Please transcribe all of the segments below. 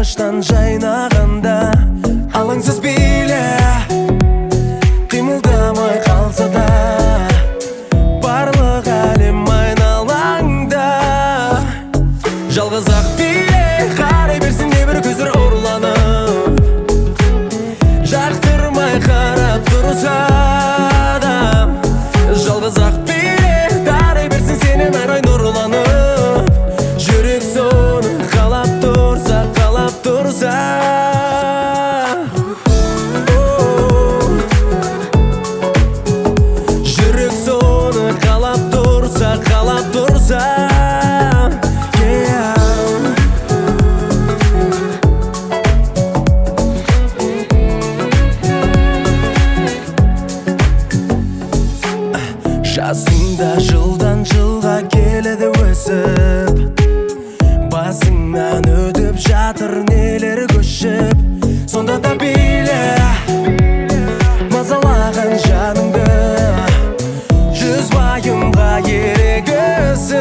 қуаныштан жайнағанда алаңсыз биле, қимылдамай қалса да барлық әлем айналаңда. Жалғыз ақ биле, қарай берсін небір көздер ұрланып, жақтырмай қарап тұрса да. Жалғыз ақ биле, тарай берсін сенен арай нұрланып, жүрек соны қалап тұрса, қалап тұрса. Жүрек соны қалап тұрса, қалап тұрса. Жасыңда жылдан жылға келеді өсіп, басыңнан өтіп жатыр нелер көшіп. Сонда да биле, мазалаған жаныңды жүз байымға ерегісіп.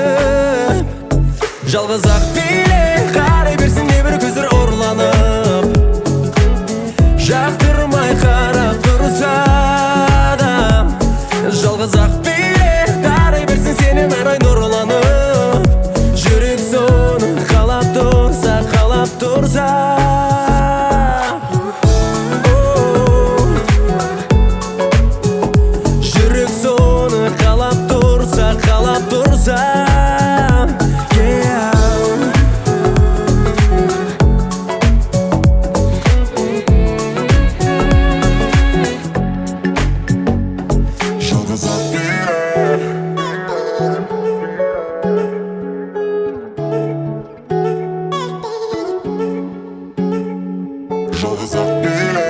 Жалғыз ақ биле, қарай берсін небір көздер ұрланып, жақтырмай қарап тұрса да. Жалғыз ақ биле, тарай берсін сенен арай нұрланып, жүрек соны қалап тұрса, қалап тұрса. Жүрек соны қалап тұрса, қалап тұрса. Жалғыз ақ биле, жалғыз ақ биле,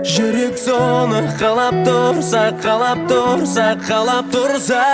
жүрек соны қалап тұрса, қалап тұрса, қалап тұрса.